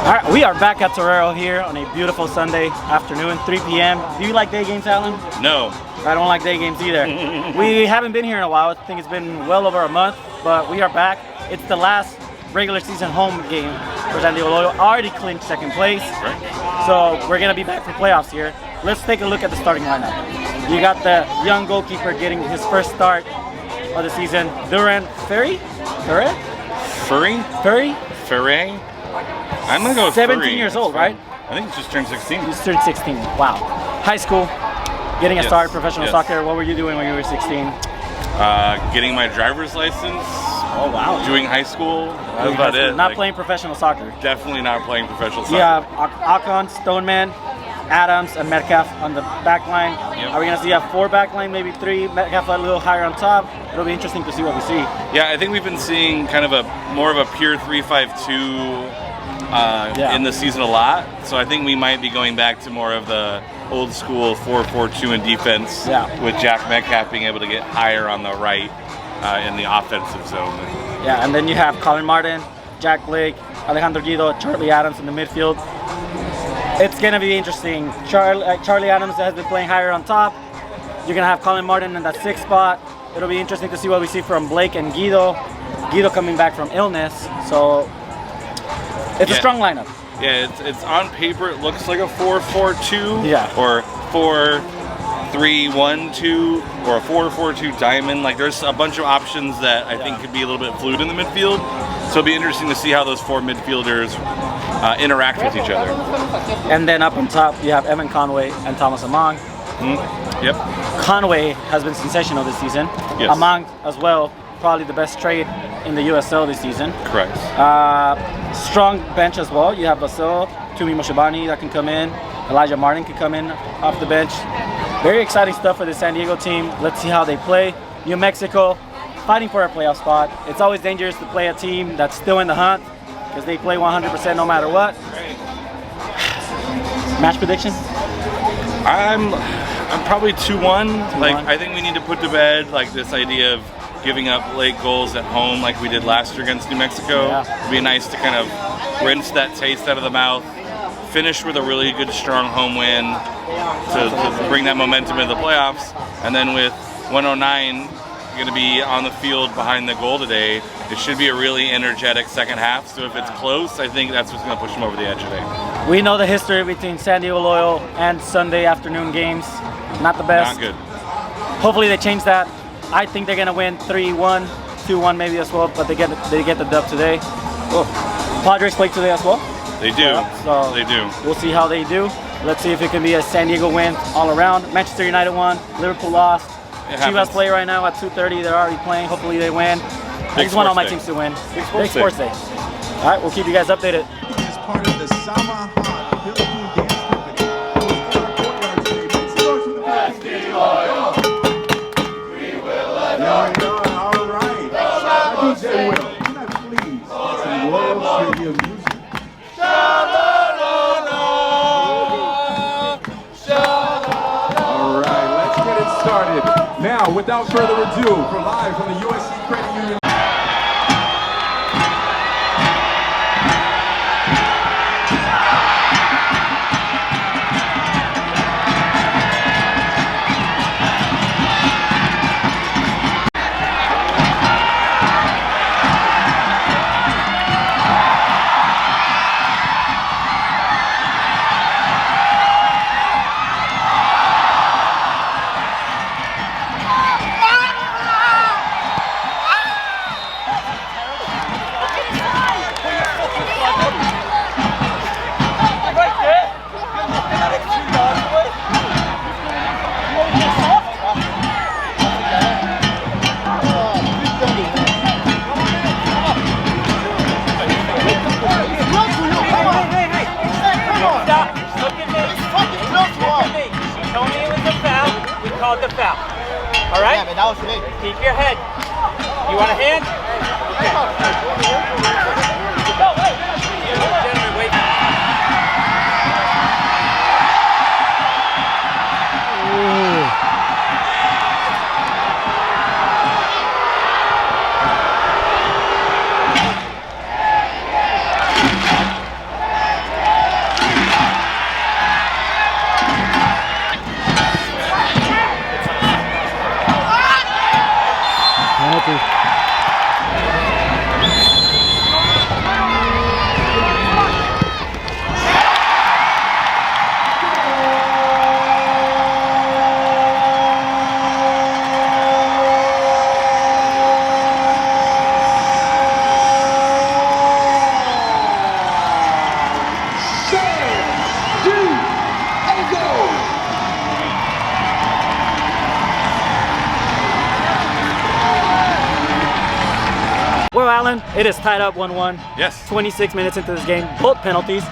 All right, we are back at Torero here on a beautiful Sunday afternoon, 3 p.m. Do you like day games, Alan? No. I don't like day games either. We haven't been here in a while. I think it's been well over a month, but we are back. It's the last regular season home game for San Diego Loyal. Already clinched second place. Right. So we're going to be back for playoffs here. Let's take a look at the starting lineup. You got the young goalkeeper getting his first start of the season, Duran Ferry? I'm going to go with 17 years old, right? I think he's just turned 16. He's turned 16. Wow. High school, getting a start, professional soccer. What were you doing when you were 16? Getting my driver's license. Oh, wow. Doing high school. That was about it. Not playing professional soccer. Definitely not playing professional soccer. Yeah, Akon, Stoneman, Adams, and Metcalf on the back line. Yep. Are we going to see a 4 back line, maybe 3? Metcalf a little higher on top. It'll be interesting to see what we see. Yeah, I think we've been seeing kind of more of a pure 3-5-2 in the season a lot. So I think we might be going back to more of the old school 4-4-2 in defense with Jack Metcalf being able to get higher on the right in the offensive zone. Yeah, and then you have Colin Martin, Jack Blake, Alejandro Guido, Charlie Adams in the midfield. It's going to be interesting. Charlie Adams has been playing higher on top. You're going to have Colin Martin in that 6th spot. It'll be interesting to see what we see from Blake and Guido. Guido coming back from illness. So it's a strong lineup. Yeah, it's on paper, it looks like a 4-4-2 or 4-3-1-2 or a 4-4-2 diamond. Like there's a bunch of options that I think could be a little bit fluid in the midfield. So it'll be interesting to see how those 4 midfielders interact with each other. And then up on top, you have Evan Conway and Thomas Amang. Yep. Conway has been sensational this season. Yes. Amang as well, probably the best trade in the USL this season. Correct. Strong bench as well. You have Basil, Tumi Moshibani that can come in. Elijah Martin can come in off the bench. Very exciting stuff for the San Diego team. Let's see how they play. New Mexico, fighting for a playoff spot. It's always dangerous to play a team that's still in the hunt because they play 100% no matter what. Match prediction? I'm probably 2-1. Like I think we need to put to bed like this idea of giving up late goals at home like we did last year against New Mexico. It'd be nice to kind of rinse that taste out of the mouth, finish with a really good, strong home win to bring that momentum into the playoffs. And then with 109 going to be on the field behind the goal today, it should be a really energetic second half. So if it's close, I think that's what's going to push them over the edge today. We know the history between San Diego Loyal and Sunday afternoon games. Not the best. Not good. Hopefully they change that. I think they're going to win 3-1, 2-1 maybe as well, but they get the dub today. Oh. Padres play today as well? They do. So they do. We'll see how they do. Let's see if it can be a San Diego win all around. Manchester United won. Liverpool lost. Chivas play right now at 2:30. They're already playing. Hopefully they win. I just want all my teams to win. Big Sports Day. All right, we'll keep you guys updated. As part of the Samahan Philippine Dance Company. All right. DJ Will, can I please get some Royal Stadium music? All right, let's get it started. Now, without further ado, for live from the USC Credit Union. The foul. All right? Yeah, but that was me. Keep your head. You want a hand? Go, wait. Gentlemen, wait. penalty. Well, Alan, it is tied up 1-1. Yes. 26 minutes into this game, both penalties.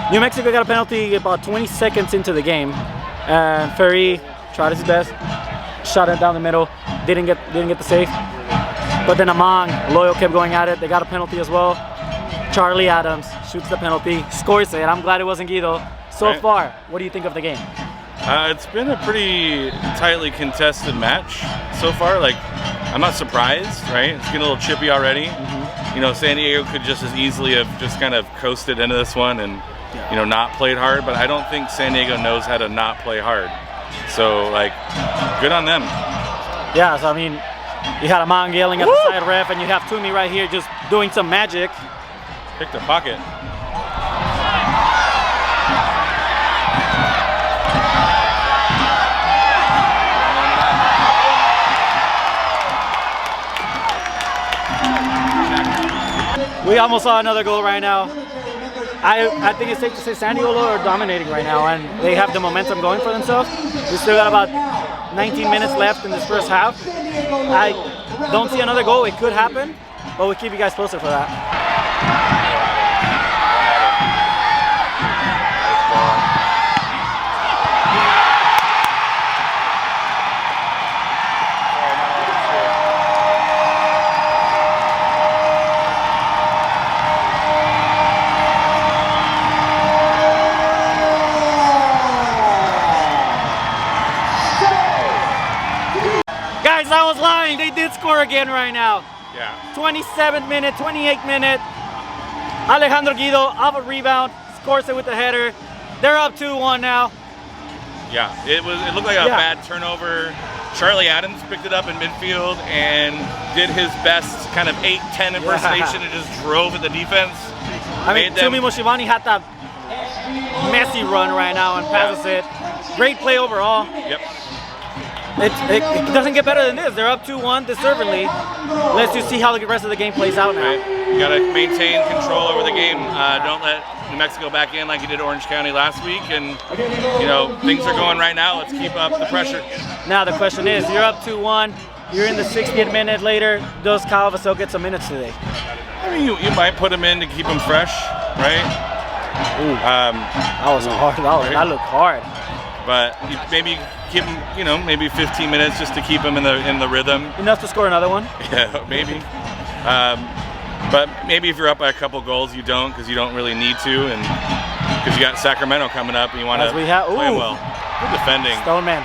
New Mexico got a penalty about 20 seconds into the game, and Ferry tried his best, shot it down the middle, didn't get the save. But then Among, Loyal kept going at it. They got a penalty as well. Charlie Adams shoots the penalty, scores it. I'm glad it wasn't Guido. So Right. far, what do you think of the game? It's been a pretty tightly contested match so far. Like, I'm not surprised, right? It's getting a little chippy already. You know, San Diego could just as easily have just kind of coasted into this one and, you know, not played hard. But I don't think San Diego knows how to not play hard. So, like, good on them. Yeah, so I mean, you had Among yelling at the side ref, and you have Toomey right here just doing some magic. Pick the pocket. We almost saw another goal right now. I think it's safe to say San Diego are dominating right now, and they have the momentum going for themselves. We still got about 19 minutes left in this first half. I don't see another goal. It could happen, but we'll keep you guys posted for that. Guys, I was lying. They did score again right now. Yeah. 27th minute, 28th minute. Alejandro Guido off a rebound, scores it with the header. They're up 2-1 now. Yeah, it looked like a bad turnover. Charlie Adams picked it up in midfield and did his best kind of 8-10 impersonation and just drove at the defense. I mean, Toomey Moshivani had that messy run right now and passes it. Great play overall. Yep. It doesn't get better than this. They're up 2-1 deservedly. Let's just see how the rest of the game plays out now. Right. You got to maintain control over the game. Don't let New Mexico back in like you did Orange County last week. And, you know, things are going right now. Let's keep up the pressure. Now the question is, you're up 2-1. You're in the 60th minute later. Does Kyle Vasil get some minutes today? I mean, you might put him in to keep him fresh, right? Ooh, that was hard. That looked hard. But maybe give him, you know, maybe 15 minutes just to keep him in the rhythm. Enough to score another one? Yeah, maybe. But maybe if you're up by a couple goals, you don't, because you don't really need to, and because you got Sacramento coming up and you want to play well. Good defending. Stoneman,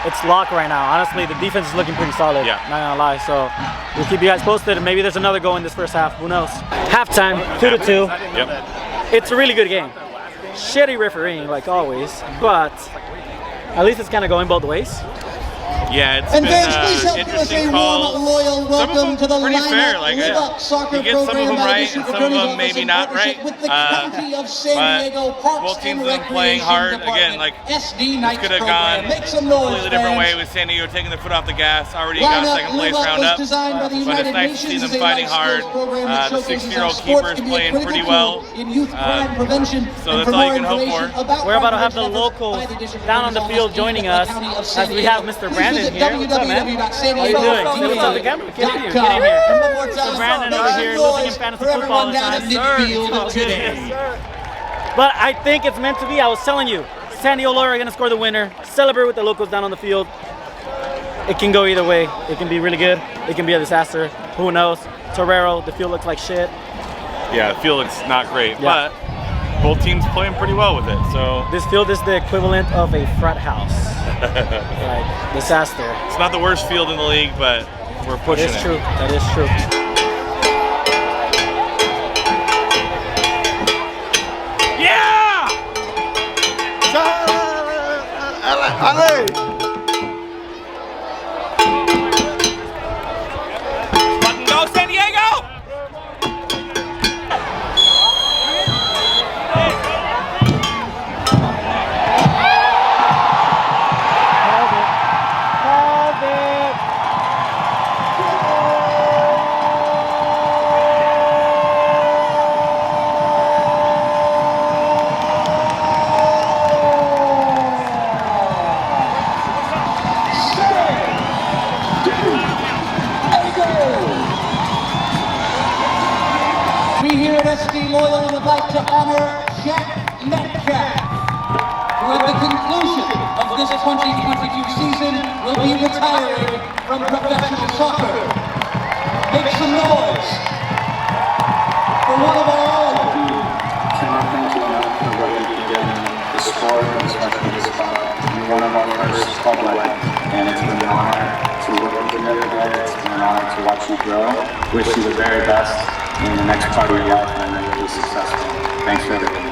it's locked right now. Honestly, the defense is looking pretty solid. Yeah. Not gonna lie. So we'll keep you guys posted, and maybe there's another goal in this first half. Who knows? Halftime, 2-2. Yep. It's a really good game. Shitty refereeing, like always, but at least it's kind of going both ways. Yeah, it's and been fans, please help give us interesting a calls. warm, loyal welcome to the pretty lineup. fair. Like, Live Up Soccer you get some of program them by the right and District some of Attorney's them Office maybe in not partnership right. with the County of San Diego But Parks both teams and have been playing Recreation hard. Department. Again, like, SD this Nights could have program. gone Make some a noise, completely different way fans. with San Diego taking the foot off the gas. Already got Lineup second place Live Up round was up. designed by the But it's United nice to see Nations them as a fighting life hard. skills program that The showcases 6-year-old how sports keeper's can be a playing critical pretty well. tool in youth crime prevention. So And that's for all more you can hope information for. about We're about to have the efforts locals by the District down on the Attorney's field Office joining in the us County of as San we have Diego. Mr. Please Brandon visit here. What's up, man? How you doing? Say what's up to the camera. Get in here. Get in here. And one more time, Mr. Brandon make over some here noise losing in fantasy for football all everyone the down time. at midfield today. But I think it's meant to be. I was telling you, San Diego are going to score the winner. Celebrate with the locals down on the field. It can go either way. It can be really good. It can be a disaster. Who knows? Torero, the field looks like shit. Yeah, the field looks not great, Yeah. but both teams playing pretty well with it. So This field is the equivalent of a frat house. Like, disaster. it's not the worst field in the league, but we're pushing That is it. true. That is true. Yeah! here at SD Loyal would like to honor Jack Metcalf, who at the conclusion of this 2022 season will be retiring from professional soccer. Make some noise for one of our own. Cannot thank you enough for what you did in the sport, and especially this club. You're one of our first club legends, and it's been an honor to work with you every day. It's been an honor to watch you grow. Wish you the very best in the next part of your life, and I know you'll be successful. Thanks for everything.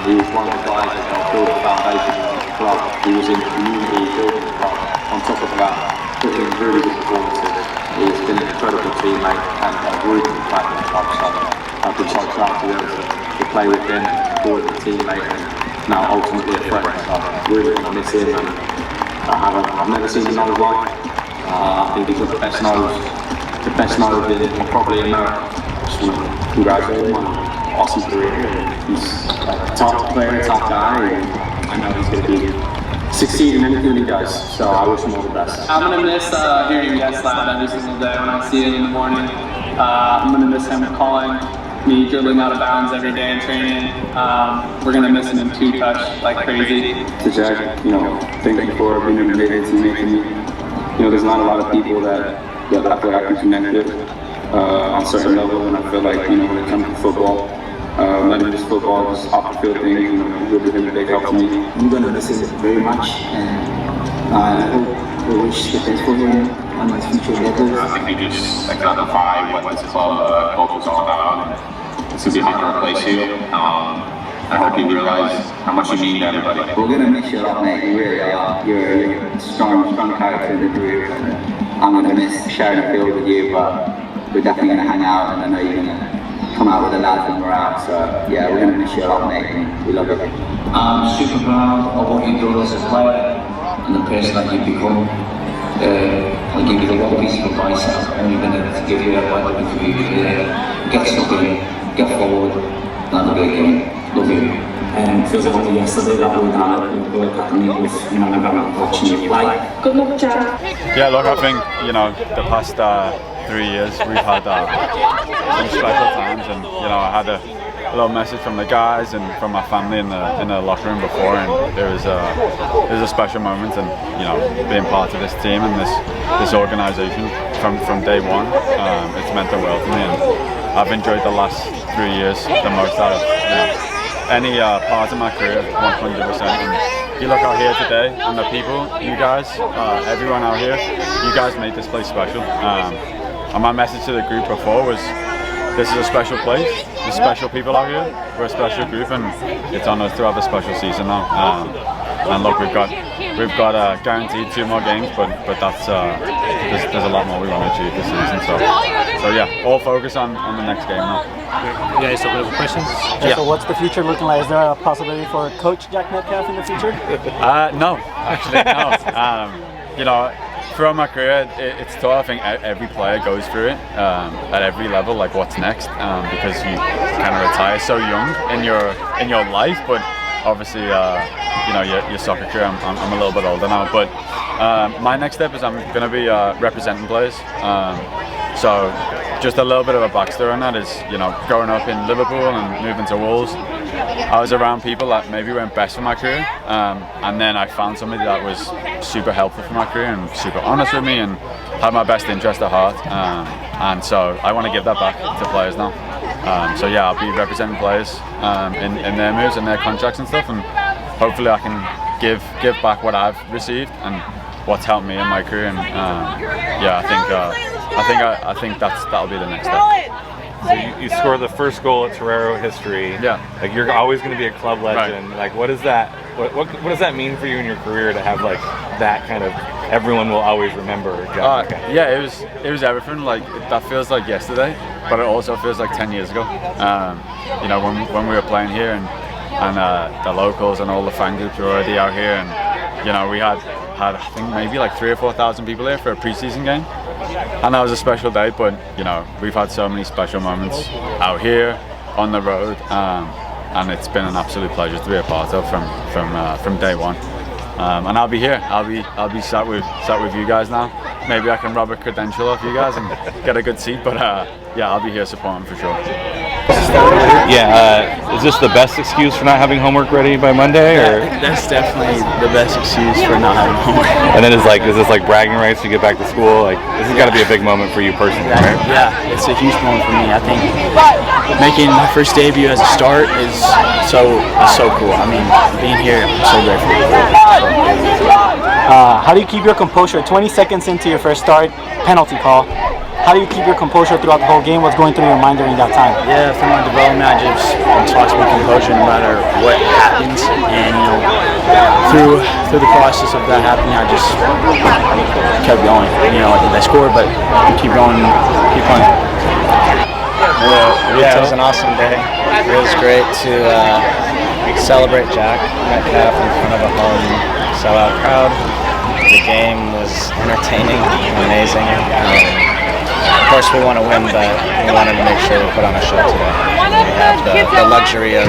He was one of the guys that helped build the foundation of the club. He was in the community building the club. On top of that, putting really good performances. He's been an incredible teammate and a really good player in the club. So I've been so proud to be able to play with him, forward the teammate, and now ultimately a friend. So really going to miss him. And I've never seen another like. I think he's got the best nose in probably America. Just want to congratulate him on an awesome career. He's a top player, top guy, and I know he's going to be succeed in anything he does. So I wish him all the best. I'm going to miss hearing Yes Lad every single day when I see it in the morning. I'm going to miss him calling me dribbling out of bounds every day in training. We're going to miss him in two-touch like crazy. To Jack, thank you for being a great teammate to me. There's not a lot of people that I feel like I can connect with on a certain level, and I feel like, when it comes to football, not even just football, just off the field things, really been a big help to me. I'm going to miss him very much, and I hope we wish the best for him on his future endeavors. I think you just exemplify what this club culture is all about, and it's going to be hard to replace you. I hope you realize how much you mean to everybody. We're going to miss you a lot, mate. You really are. You're a strong character in the group, and I'm going to miss sharing the field with you, but we're definitely going to hang out, and I know you're going to come out with the lads when we're out. So yeah, we're going to miss you a lot, mate, and we love you. I'm super proud of what you've done as a player and the person that you've become. I'll give you the one piece of advice I've only been able to give you while I've been through your career. Get stuck in, get forward, and have a great game. Love you. And it feels like only yesterday that we had a World Cup and it was, I'm watching you play. Good luck, Jack. Yeah, look, I think, the past 3 years we've had some special times, and, I had a little message from the guys and from my family in the locker room before, and it was a special moment, and, being part of this team and this organisation from day one, it's meant the world to me, and I've enjoyed the last 3 years the most out of, any part of my career, 100%. And you look out here today, and the people, you guys, everyone out here, you guys made this place special. And my message to the group before was, this is a special place, there's special people out here, we're a special group, and it's on us to have a special season now. And look, we've got guaranteed 2 more games, but that's there's a lot more we want to achieve this season. So yeah, all focus on the next game now. Yeah, so we have questions. Yeah. So what's the future looking like? Is there a possibility for Coach Jack Metcalf in the future? No, actually no. Throughout my career, it's tough. I think every player goes through it at every level, like what's next, because you kind of retire so young in your life, but obviously, your soccer career, I'm a little bit older now, but my next step is I'm going to be representing players. So just a little bit of a backstory on that is, growing up in Liverpool and moving to Wolves, I was around people that maybe weren't best for my career, and then I found somebody that was super helpful for my career and super honest with me and had my best interest at heart, and so I want to give that back to players now. So yeah, I'll be representing players in their moves and their contracts and stuff, and hopefully I can give back what I've received and what's helped me in my career. And yeah, I think that'll be the next step. So you score the first goal at Torero history. Yeah. Like, you're always going to be a club legend. Right. Like, what does that mean for you in your career to have like that kind of everyone will always remember? Yeah, it was everything. Like, that feels like yesterday, but it also feels like 10 years ago. When we were playing here and the locals and all the fan groups were already out here, and we had I think maybe like 3,000 or 4,000 people here for a pre-season game, and that was a special day. But we've had so many special moments out here, on the road, and it's been an absolute pleasure to be a part of from day one. And I'll be here. I'll be sat with you guys now. Maybe I can rob a credential off you guys and get a good seat. But yeah, I'll be here supporting for sure. Yeah, is this the best excuse for not having homework ready by Monday, or? That's definitely the best excuse for not having homework. And then is this like bragging rights to get back to school? Like, this has got to be a big moment for you personally, right? Yeah, it's a huge moment for me. I think making my first debut as a start is so cool. I mean, being here, I'm so grateful. How do you keep your composure? 20 seconds into your first start, penalty call. How do you keep your composure throughout the whole game? What's going through your mind during that time? Yeah, for my development, I just taught to be composure no matter what happens, and through the process of that happening, I just kept going. I scored, but keep going, keep playing. Yeah, it was an awesome day. It was great to celebrate Jack Metcalf in front of a home sellout crowd. The game was entertaining, amazing. Of course, we want to win, but we wanted to make sure we put on a show today. We have the luxury of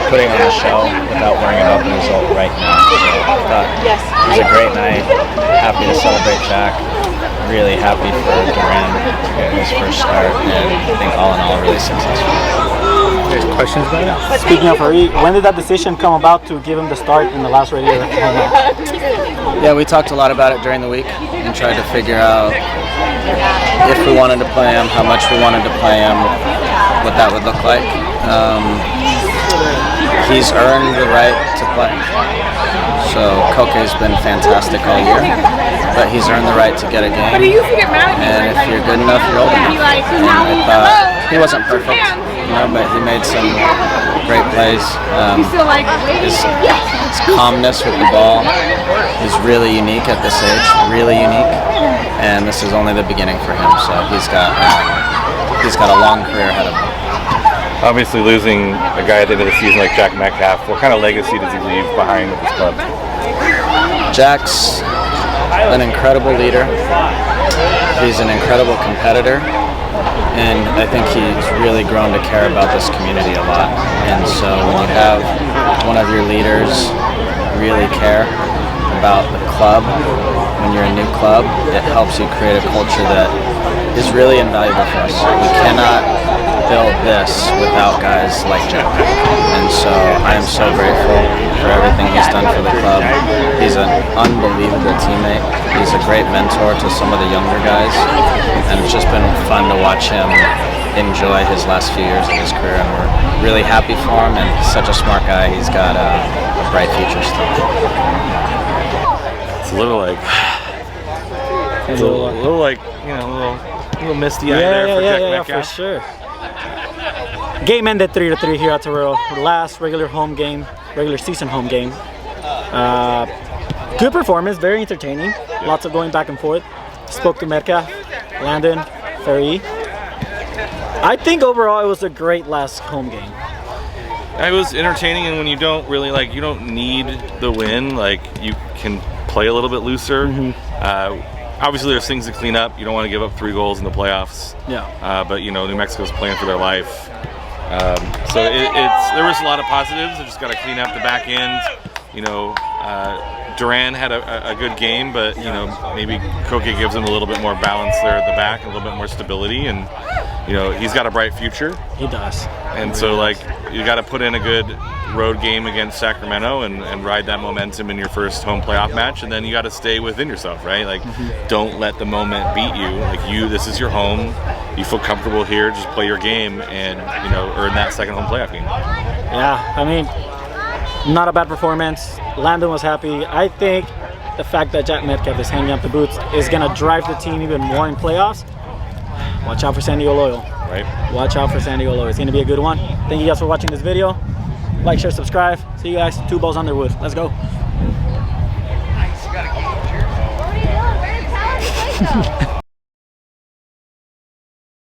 putting on a show without worrying about the result right now. So I thought it was a great night. Happy to celebrate Jack. Really happy for Duran to get his first start, and I think all in all, really successful. Questions about it? Speaking of Harry, when did that decision come about to give him the start in the last regular? Yeah, we talked a lot about it during the week and tried to figure out if we wanted to play him, how much we wanted to play him, what that would look like. He's earned the right to play. So Koke's been fantastic all year, but he's earned the right to get a game. And if you're good enough, you're old enough. And I thought he wasn't perfect, but he made some great plays. His calmness with the ball is really unique at this age, really unique. And this is only the beginning for him. So he's got a long career ahead of him. Obviously, losing a guy at the end of the season like Jack Metcalf, what kind of legacy does he leave behind with his club? Jack's an incredible leader. He's an incredible competitor, and I think he's really grown to care about this community a lot. And so when you have one of your leaders really care about the club, when you're a new club, it helps you create a culture that is really invaluable for us. We cannot build this without guys like Jack. And so I am so grateful for everything he's done for the club. He's an unbelievable teammate. He's a great mentor to some of the younger guys. And it's just been fun to watch him enjoy his last few years of his career. And we're really happy for him, and he's such a smart guy. He's got a bright future still. It's a little like, a little misty eye there for Jack Metcalf. For sure. Game ended 3-3 here at Torero. Last regular season home game. Good performance, very entertaining. Lots of going back and forth. Spoke to Metcalf, Landon, Ferry. I think overall it was a great last home game. It was entertaining, and when you don't really you don't need the win. You can play a little bit looser. Obviously, there's things to clean up. You don't want to give up 3 goals in the playoffs. Yeah. But New Mexico's playing for their life. So there was a lot of positives. They just got to clean up the back end. Duran had a good game, but maybe Koke gives him a little bit more balance there at the back, a little bit more stability, and he's got a bright future. He does. And so you got to put in a good road game against Sacramento and ride that momentum in your first home playoff match, and then you got to stay within yourself, right? Don't let the moment beat you. This is your home. You feel comfortable here. Just play your game and earn that second home playoff game. Yeah, I mean, not a bad performance. Landon was happy. I think the fact that Jack Metcalf is hanging up the boots is going to drive the team even more in playoffs. Watch out for San Diego Loyal. Right. Watch out for San Diego Loyal. It's going to be a good one. Thank you guys for watching this video. Like, share, subscribe. See you guys. 2 balls under wood. Let's go. Nice. You gotta keep your